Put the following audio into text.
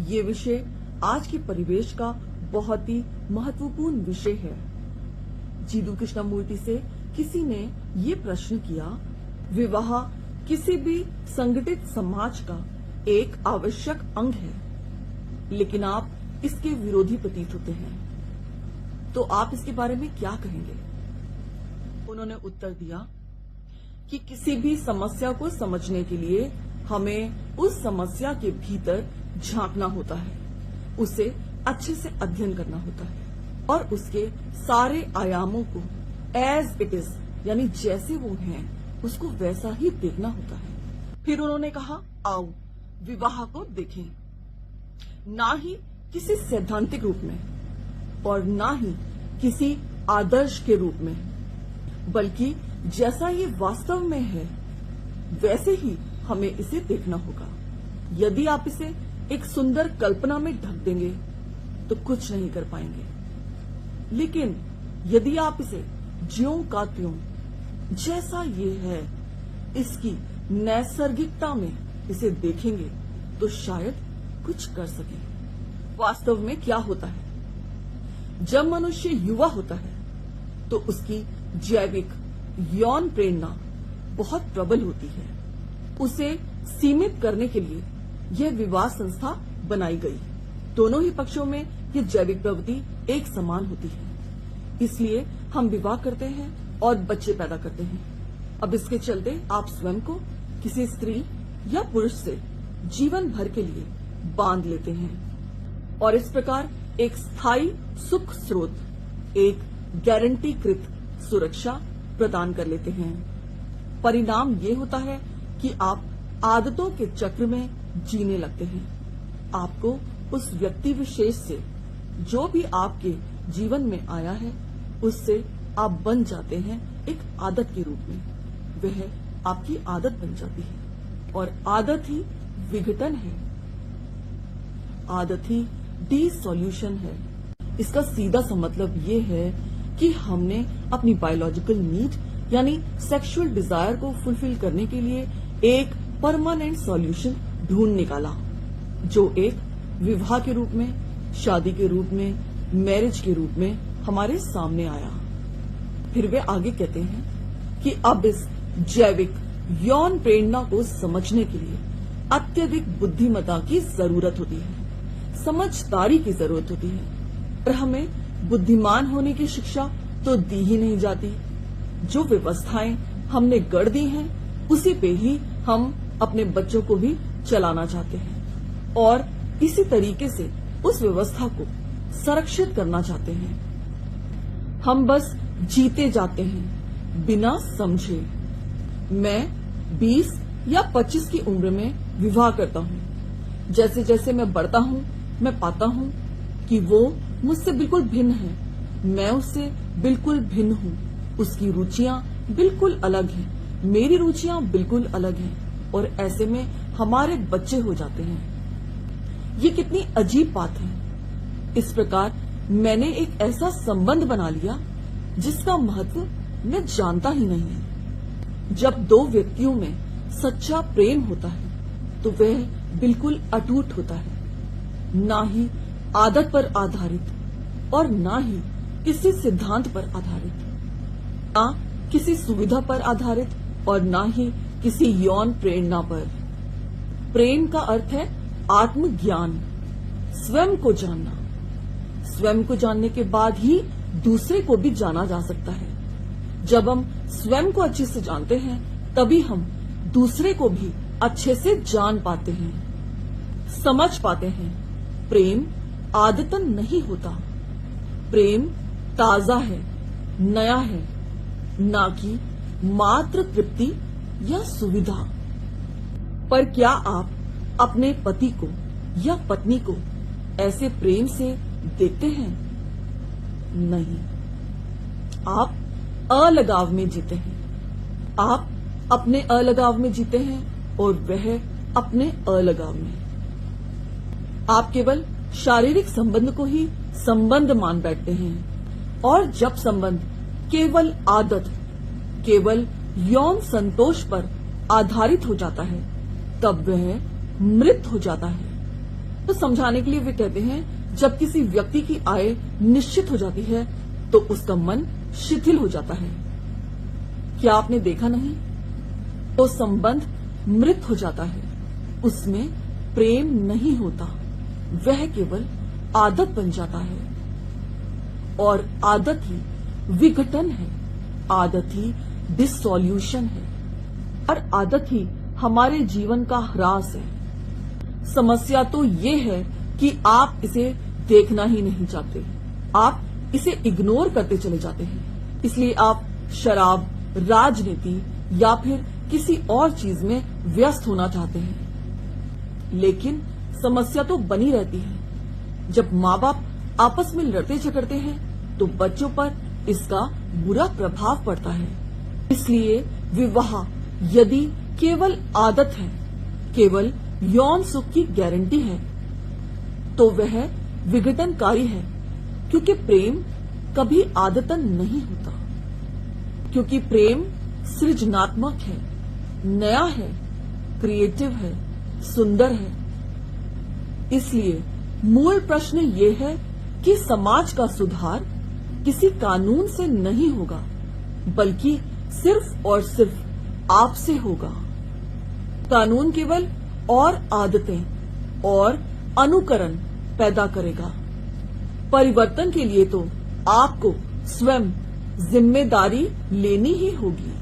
ये विषय आज के परिवेश का बहुत ही महत्वपूर्ण विषय है। जीदू कृष्णमूर्ति से किसी ने ये प्रश्न किया, विवाह किसी भी संगठित समाज का एक आवश्यक अंग है, लेकिन आप इसके विरोधी प्रतीत होते हैं, तो आप इसके बारे में क्या कहेंगे? उन्होंने उत्तर दिया कि किसी भी समस्या को समझने के लिए हमें उस समस्या के भीतर झांकना होता है, उसे अच्छे से अध्ययन करना होता है और उसके सारे आयामों को एज इट इज यानी जैसे वो हैं उसको वैसा ही देखना होता है। फिर उन्होंने कहा, आओ विवाह को देखें, ना ही किसी सैद्धांतिक रूप में और ना ही किसी आदर्श के रूप में, बल्कि जैसा ये वास्तव में है वैसे ही हमें इसे देखना होगा। यदि आप इसे एक सुंदर कल्पना में ढक देंगे तो कुछ नहीं कर पाएंगे, लेकिन यदि आप इसे ज्यों का त्यों जैसा ये है इसकी नैसर्गिकता में इसे देखेंगे तो शायद कुछ कर सकें। वास्तव में क्या होता है, जब मनुष्य युवा होता है तो उसकी जैविक यौन प्रेरणा बहुत प्रबल होती है। उसे सीमित करने के लिए यह विवाह संस्था बनाई गई। दोनों ही पक्षों में यह जैविक प्रवृत्ति एक समान होती है, इसलिए हम विवाह करते हैं और बच्चे पैदा करते हैं। अब इसके चलते आप स्वयं को किसी स्त्री या पुरुष से जीवन भर के लिए बांध लेते हैं और इस प्रकार एक स्थायी सुख स्रोत, एक गारंटीकृत सुरक्षा प्रदान कर लेते हैं। परिणाम ये होता है कि आप आदतों के चक्र में जीने लगते हैं। आपको उस व्यक्ति विशेष से जो भी आपके जीवन में आया है उससे आप बन जाते हैं एक आदत के रूप में। वह आपकी आदत बन जाती है और आदत ही विघटन है, आदत ही डिसॉल्यूशन है। इसका सीधा सा मतलब ये है कि हमने अपनी बायोलॉजिकल नीड यानी सेक्सुअल डिजायर को फुलफिल करने के लिए एक परमानेंट सॉल्यूशन ढूंढ निकाला, जो एक विवाह के रूप में, शादी के रूप में, मैरिज के रूप में हमारे सामने आया। फिर वे आगे कहते हैं कि अब इस जैविक यौन प्रेरणा को समझने के लिए अत्यधिक बुद्धिमत्ता की जरूरत होती है, समझदारी की जरूरत होती है, और हमें बुद्धिमान होने की शिक्षा तो दी ही नहीं जाती। जो व्यवस्थाएं हमने गढ़ दी हैं उसी पे ही हम अपने बच्चों को भी चलाना चाहते हैं और इसी तरीके से उस व्यवस्था को संरक्षित करना चाहते हैं। हम बस जीते जाते हैं बिना समझे। मैं 20 या 25 की उम्र में विवाह करता हूँ। जैसे जैसे मैं बढ़ता हूँ मैं पाता हूँ कि वो मुझसे बिल्कुल भिन्न है, मैं उससे बिल्कुल भिन्न हूँ। उसकी रुचियां बिल्कुल अलग हैं, मेरी रुचियां बिल्कुल अलग हैं और ऐसे में हमारे बच्चे हो जाते हैं। ये कितनी अजीब बात है। इस प्रकार मैंने एक ऐसा संबंध बना लिया जिसका महत्व मैं जानता ही नहीं है। जब दो व्यक्तियों में सच्चा प्रेम होता है तो वह बिल्कुल अटूट होता है, ना ही आदत पर आधारित और ना ही किसी सिद्धांत पर आधारित, ना किसी सुविधा पर आधारित और ना ही किसी यौन प्रेरणा पर। प्रेम का अर्थ है आत्मज्ञान, स्वयं को जानना। स्वयं को जानने के बाद ही दूसरे को भी जाना जा सकता है। जब हम स्वयं को अच्छे से जानते हैं तभी हम दूसरे को भी अच्छे से जान पाते हैं, समझ पाते हैं। प्रेम आदतन नहीं होता, प्रेम ताजा है, नया है, ना कि मात्र तृप्ति या सुविधा। पर क्या आप अपने पति को या पत्नी को ऐसे प्रेम से देखते हैं? नहीं, आप अलगाव में जीते हैं। आप अपने अलगाव में जीते हैं और वह अपने अलगाव में। आप केवल शारीरिक संबंध को ही संबंध मान बैठते हैं और जब संबंध केवल आदत, केवल यौन संतोष पर आधारित हो जाता है तब वह मृत हो जाता है तो समझाने के लिए वे कहते हैं जब किसी व्यक्ति की आय निश्चित हो जाती है तो उसका मन शिथिल हो जाता है। क्या आपने देखा नहीं? तो संबंध मृत हो जाता है, उसमें प्रेम नहीं होता, वह केवल आदत बन जाता है। और आदत ही विघटन है, आदत ही डिसॉल्यूशन है, और आदत ही हमारे जीवन का ह्रास है। समस्या तो ये है कि आप इसे देखना ही नहीं चाहते, आप इसे इग्नोर करते चले जाते हैं। इसलिए आप शराब, राजनीति या फिर किसी और चीज में व्यस्त होना चाहते हैं। लेकिन समस्या तो बनी रहती है। जब माँ बाप आपस में लड़ते झगड़ते हैं तो बच्चों पर इसका बुरा प्रभाव पड़ता है। इसलिए विवाह यदि केवल आदत है, केवल यौन सुख की गारंटी है, तो वह विघटनकारी है, क्योंकि प्रेम कभी आदतन नहीं होता। क्योंकि प्रेम सृजनात्मक है, नया है, क्रिएटिव है, सुंदर है। इसलिए मूल प्रश्न ये है कि समाज का सुधार किसी कानून से नहीं होगा, बल्कि सिर्फ और सिर्फ आपसे होगा। कानून केवल और आदतें और अनुकरण पैदा करेगा। परिवर्तन के लिए तो आपको स्वयं जिम्मेदारी लेनी ही होगी।